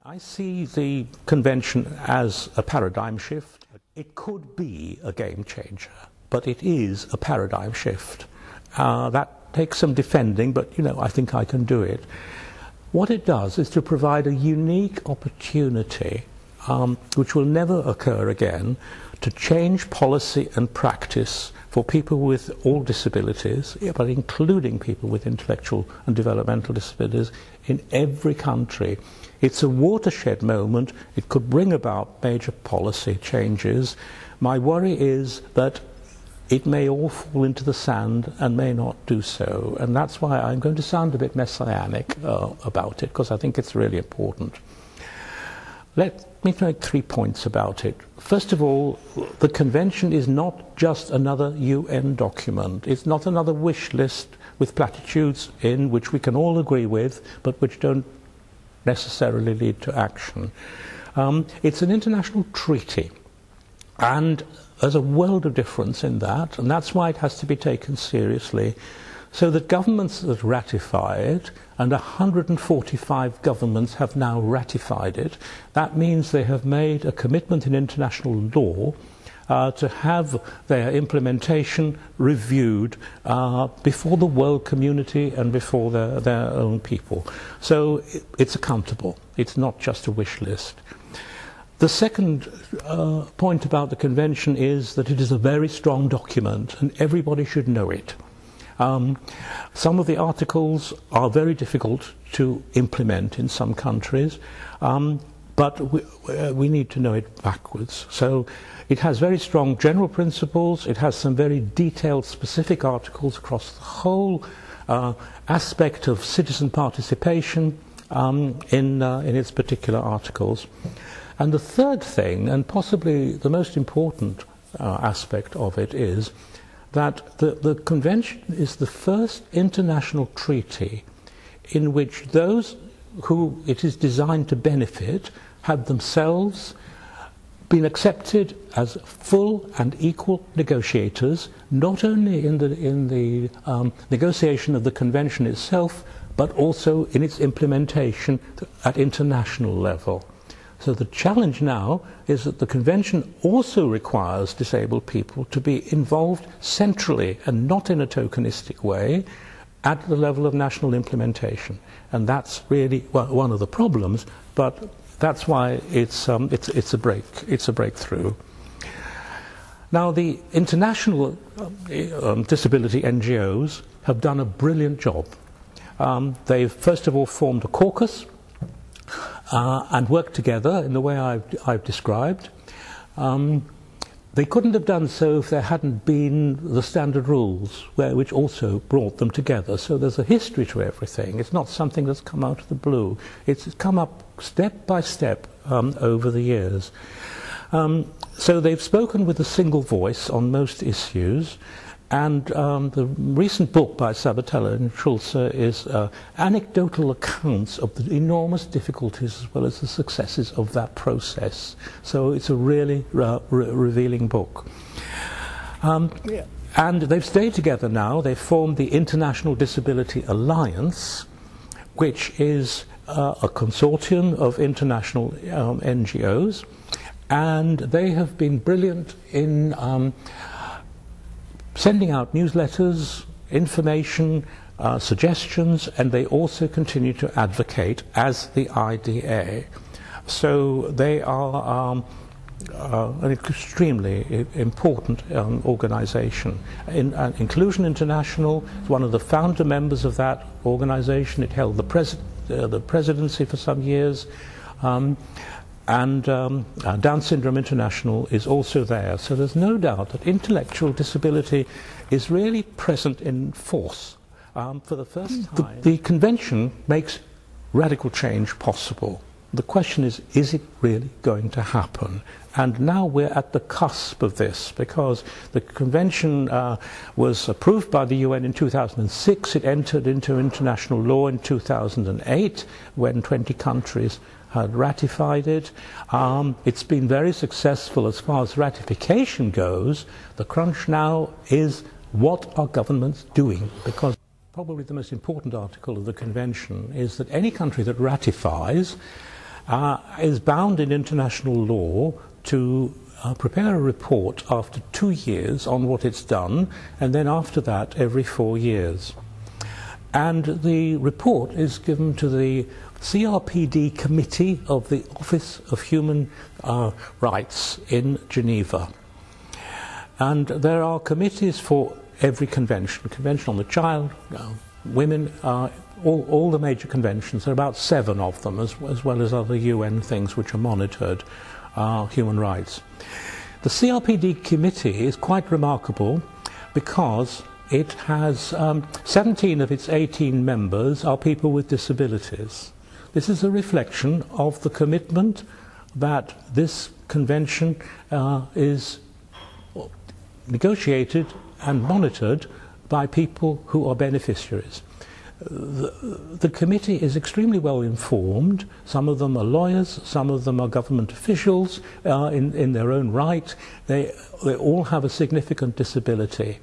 I see the convention as a paradigm shift. It could be a game changer, but it is a paradigm shift. That takes some defending, but I think I can do it. What it does is to provide a unique opportunity, which will never occur again, to change policy and practice for people with all disabilities, but including people with intellectual and developmental disabilities in every country. It's a watershed moment. It could bring about major policy changes. My worry is that it may all fall into the sand and may not do so. And that's why I'm going to sound a bit messianic about it, because I think it's really important. Let me make 3 points about it. First of all, the convention is not just another UN document. It's not another wish list with platitudes in which we can all agree with, but which don't necessarily lead to action. It's an international treaty, and there's a world of difference in that, and that's why it has to be taken seriously, so that governments that ratify it, and 145 governments have now ratified it, that means they have made a commitment in international law to have their implementation reviewed before the world community and before their own people. So it's accountable. It's not just a wish list. The second point about the convention is that it is a very strong document and everybody should know it. Some of the articles are very difficult to implement in some countries, but we need to know it backwards. So it has very strong general principles. It has some very detailed specific articles across the whole aspect of citizen participation in its particular articles. And the third thing, and possibly the most important aspect of it, is that the convention is the first international treaty in which those who it is designed to benefit have themselves been accepted as full and equal negotiators, not only in the negotiation of the convention itself, but also in its implementation at international level. So the challenge now is that the convention also requires disabled people to be involved centrally and not in a tokenistic way at the level of national implementation. And that's really one of the problems, but that's why it's a breakthrough. Now, the international disability NGOs have done a brilliant job. They've first of all formed a caucus and worked together in the way I've described. They couldn't have done so if there hadn't been the standard rules, which also brought them together. So there's a history to everything. It's not something that's come out of the blue. It's come up step by step over the years. So they've spoken with a single voice on most issues. And the recent book by Sabatella and Schulze is anecdotal accounts of the enormous difficulties as well as the successes of that process. So it's a really revealing book. And they've stayed together now. They've formed the International Disability Alliance, which is a consortium of international NGOs. And they have been brilliant in sending out newsletters, information, suggestions, and they also continue to advocate as the IDA. So they are an extremely important organization. Inclusion International is one of the founder members of that organization. It held the presidency for some years. And Down Syndrome International is also there. So there's no doubt that intellectual disability is really present in force for the first time. The convention makes radical change possible. The question is it really going to happen? And now we're at the cusp of this, because the convention was approved by the UN in 2006. It entered into international law in 2008 when 20 countries had ratified it. It's been very successful as far as ratification goes. The crunch now is, what are governments doing? Because probably the most important article of the convention is that any country that ratifies is bound in international law to prepare a report after 2 years on what it's done, and then after that every 4 years. And the report is given to the CRPD Committee of the Office of Human Rights in Geneva. And there are committees for every convention. Convention on the Child, Women, all the major conventions. There are about 7 of them, as well as other UN things which are monitored, human rights. The CRPD Committee is quite remarkable because it has 17 of its 18 members are people with disabilities. This is a reflection of the commitment that this convention is negotiated and monitored by people who are beneficiaries. The committee is extremely well informed. Some of them are lawyers, some of them are government officials in their own right. They all have a significant disability.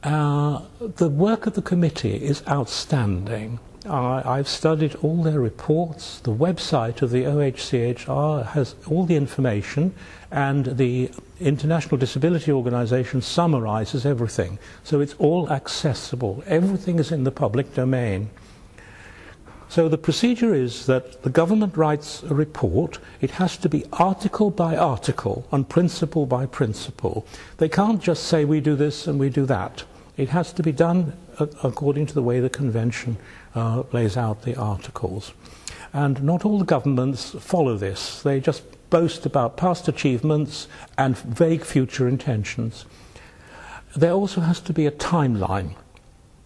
The work of the committee is outstanding. I've studied all their reports. The website of the OHCHR has all the information, and the International Disability Organization summarizes everything. So it's all accessible. Everything is in the public domain. So the procedure is that the government writes a report. It has to be article by article and principle by principle. They can't just say we do this and we do that. It has to be done according to the way the convention lays out the articles. And not all the governments follow this. They just boast about past achievements and vague future intentions. There also has to be a timeline.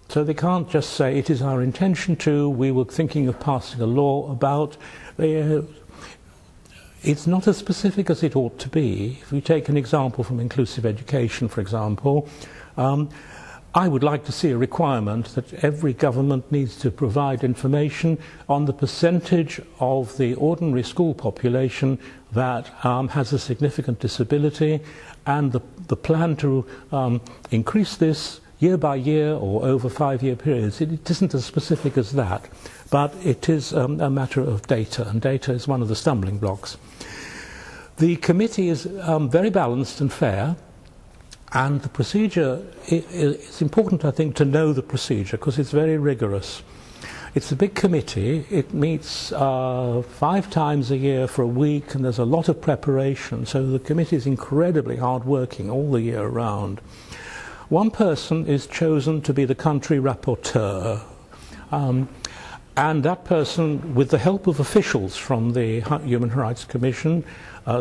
So they can't just say it is our intention to, we were thinking of passing a law about. It's not as specific as it ought to be. If we take an example from inclusive education, for example, I would like to see a requirement that every government needs to provide information on the percentage of the ordinary school population that has a significant disability, and the plan to increase this year by year or over 5-year periods. It isn't as specific as that, but it is a matter of data, and data is one of the stumbling blocks. The committee is very balanced and fair. And the procedure, it's important, I think, to know the procedure because it's very rigorous. It's a big committee. It meets 5 times a year for a week, and there's a lot of preparation. So the committee is incredibly hard-working all the year round. One person is chosen to be the country rapporteur. And that person, with the help of officials from the Human Rights Commission,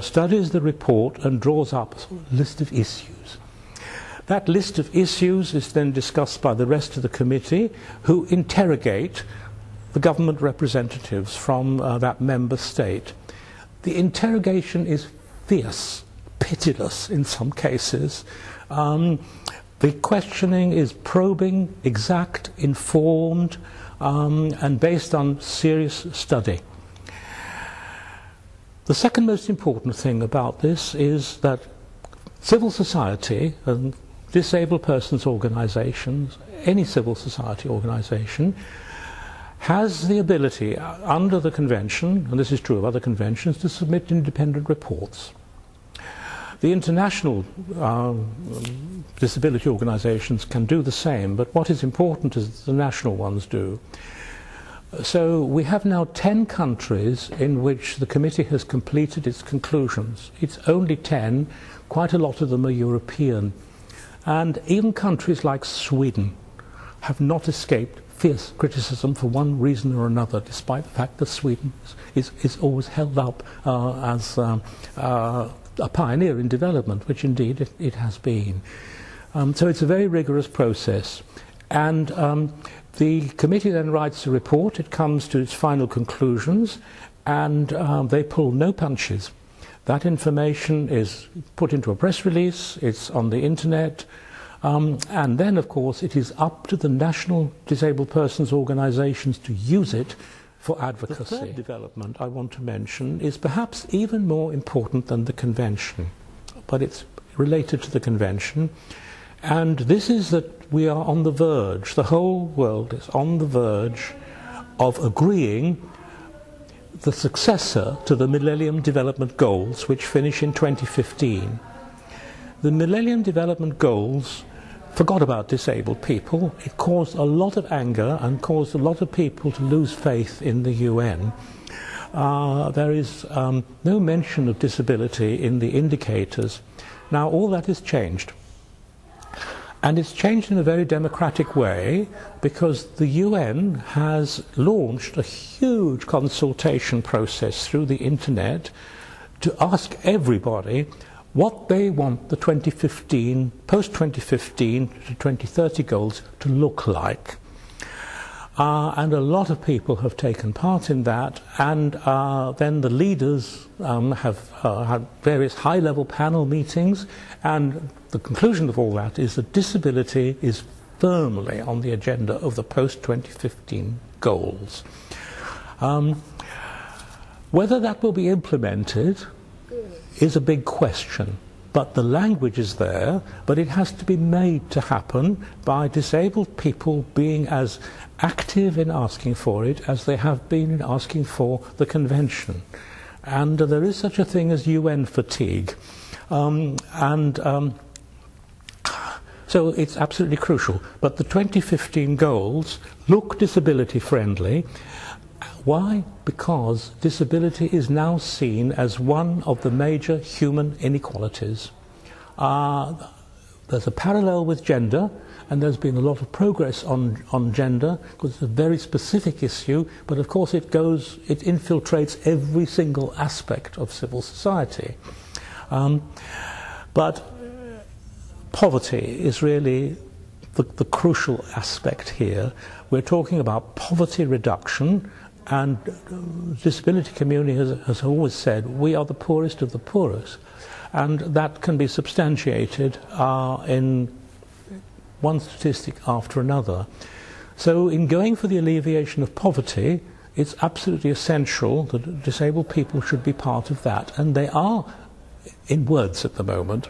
studies the report and draws up a list of issues. That list of issues is then discussed by the rest of the committee, who interrogate the government representatives from that member state. The interrogation is fierce, pitiless in some cases. The questioning is probing, exact, informed, and based on serious study. The second most important thing about this is that civil society and disabled persons organizations, any civil society organization, has the ability under the convention, and this is true of other conventions, to submit independent reports. The international disability organizations can do the same, but what is important is that the national ones do. So we have now 10 countries in which the committee has completed its conclusions. It's only 10, quite a lot of them are European. And even countries like Sweden have not escaped fierce criticism for one reason or another, despite the fact that Sweden is always held up as a pioneer in development, which indeed it has been. So it's a very rigorous process. And the committee then writes a report, it comes to its final conclusions, and they pull no punches. That information is put into a press release, it's on the internet, and then of course it is up to the national disabled persons organizations to use it for advocacy. The third development I want to mention is perhaps even more important than the convention, but it's related to the convention, and this is that we are on the verge, the whole world is on the verge of agreeing the successor to the Millennium Development Goals, which finish in 2015. The Millennium Development Goals forgot about disabled people. It caused a lot of anger and caused a lot of people to lose faith in the UN. There is no mention of disability in the indicators. Now all that is changed. And it's changed in a very democratic way, because the UN has launched a huge consultation process through the internet to ask everybody what they want the 2015, post-2015 to 2030 goals to look like. And a lot of people have taken part in that, and then the leaders have had various high-level panel meetings, and the conclusion of all that is that disability is firmly on the agenda of the post-2015 goals. Whether that will be implemented is a big question, but the language is there, but it has to be made to happen by disabled people being as active in asking for it as they have been in asking for the convention. And there is such a thing as UN fatigue. So it's absolutely crucial. But the 2015 goals look disability friendly. Why? Because disability is now seen as one of the major human inequalities. There's a parallel with gender, and there's been a lot of progress on gender, because it's a very specific issue, but of course it infiltrates every single aspect of civil society. But poverty is really the crucial aspect here. We're talking about poverty reduction, and the disability community has always said we are the poorest of the poorest, and that can be substantiated in one statistic after another. So in going for the alleviation of poverty, it's absolutely essential that disabled people should be part of that, and they are in words at the moment.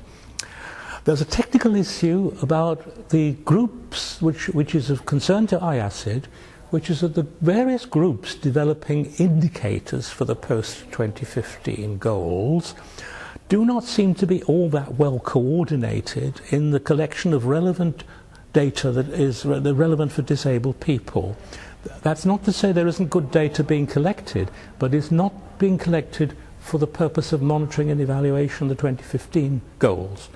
There's a technical issue about the groups which is of concern to IACID, which is that the various groups developing indicators for the post-2015 goals do not seem to be all that well coordinated in the collection of relevant data that is relevant for disabled people. That's not to say there isn't good data being collected, but it's not being collected for the purpose of monitoring and evaluation of the 2015 goals.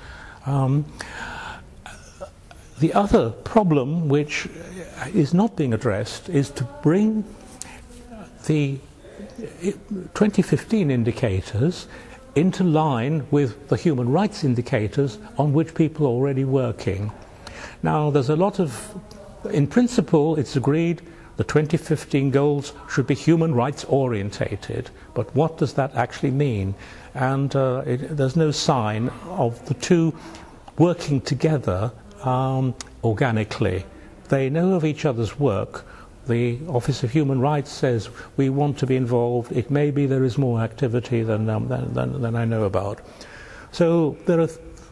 The other problem which is not being addressed is to bring the 2015 indicators into line with the human rights indicators on which people are already working. Now, there's a lot of, in principle, it's agreed the 2015 goals should be human rights orientated, but what does that actually mean? And there's no sign of the two working together organically. They know of each other's work. The Office of Human Rights says we want to be involved. It may be there is more activity than I know about. So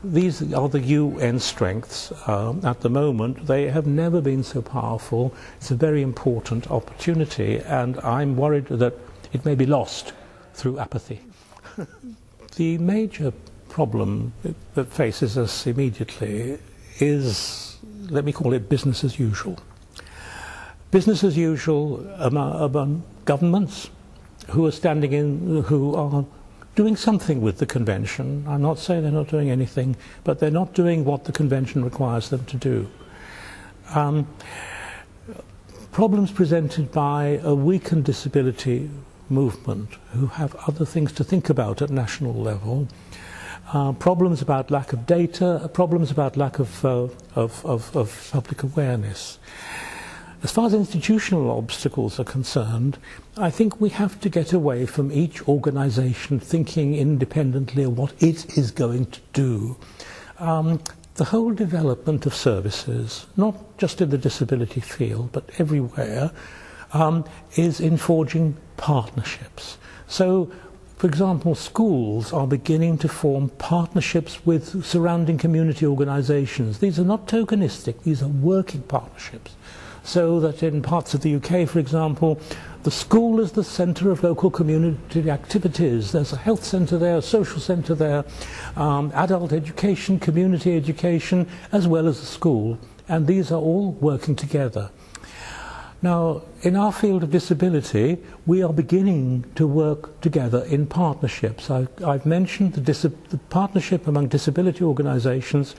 these are the UN strengths at the moment. They have never been so powerful. It's a very important opportunity, and I'm worried that it may be lost through apathy. The major problem that faces us immediately is, let me call it business as usual. Business as usual among governments who are doing something with the convention. I'm not saying they're not doing anything, but they're not doing what the convention requires them to do. Problems presented by a weakened disability movement who have other things to think about at national level. Problems about lack of data, problems about lack of public awareness. As far as institutional obstacles are concerned, I think we have to get away from each organisation thinking independently of what it is going to do. The whole development of services, not just in the disability field, but everywhere, is in forging partnerships. So, for example, schools are beginning to form partnerships with surrounding community organisations. These are not tokenistic, these are working partnerships. so that in parts of the UK, for example, the school is the centre of local community activities. There's a health centre there, a social centre there, adult education, community education, as well as the school. And these are all working together. Now, in our field of disability, we are beginning to work together in partnerships. I've mentioned the partnership among disability organisations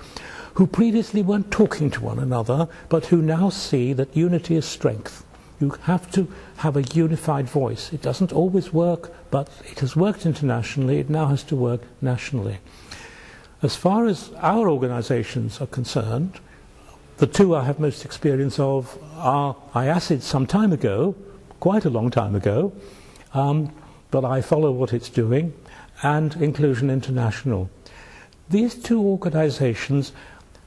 who previously weren't talking to one another, but who now see that unity is strength. You have to have a unified voice. It doesn't always work, but it has worked internationally. It now has to work nationally. As far as our organisations are concerned, the two I have most experience of are IACID some time ago, quite a long time ago, but I follow what it's doing, and Inclusion International. These two organisations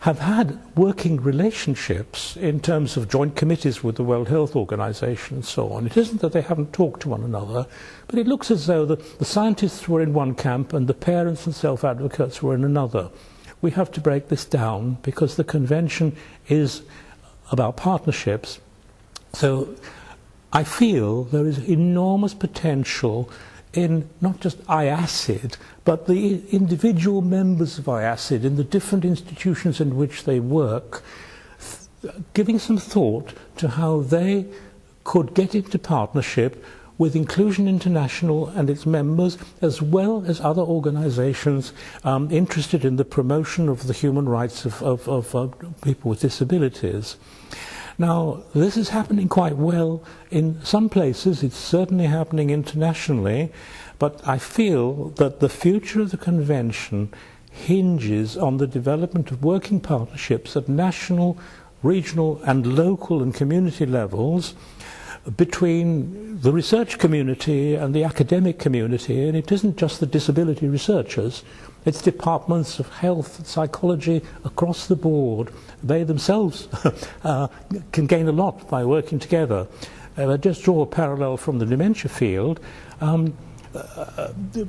have had working relationships in terms of joint committees with the World Health Organization and so on. It isn't that they haven't talked to one another, but it looks as though the scientists were in one camp and the parents and self-advocates were in another. We have to break this down because the convention is about partnerships. So I feel there is enormous potential in not just IACID, but the individual members of IACID in the different institutions in which they work, giving some thought to how they could get into partnership with Inclusion International and its members, as well as other organisations interested in the promotion of the human rights of people with disabilities. Now, this is happening quite well in some places. It's certainly happening internationally, but I feel that the future of the convention hinges on the development of working partnerships at national, regional and local and community levels between the research community and the academic community. And it isn't just the disability researchers, it's departments of health and psychology across the board. They themselves can gain a lot by working together. I just draw a parallel from the dementia field. The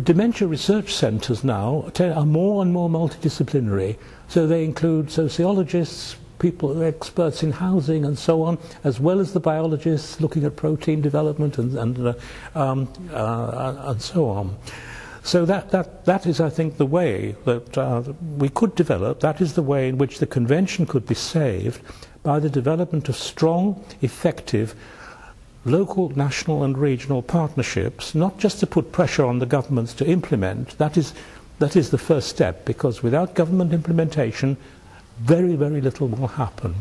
dementia research centres now are more and more multidisciplinary. So they include sociologists, people, experts in housing and so on, as well as the biologists looking at protein development and so on. So that is, I think, the way that we could develop. That is the way in which the convention could be saved by the development of strong, effective local, national and regional partnerships, not just to put pressure on the governments to implement. That is the first step, because without government implementation, very, very little will happen.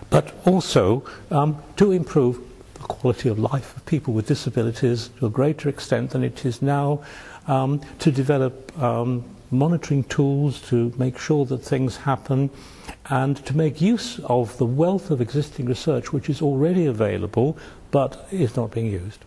But also to improve the quality of life of people with disabilities to a greater extent than it is now, to develop monitoring tools to make sure that things happen, and to make use of the wealth of existing research which is already available but is not being used.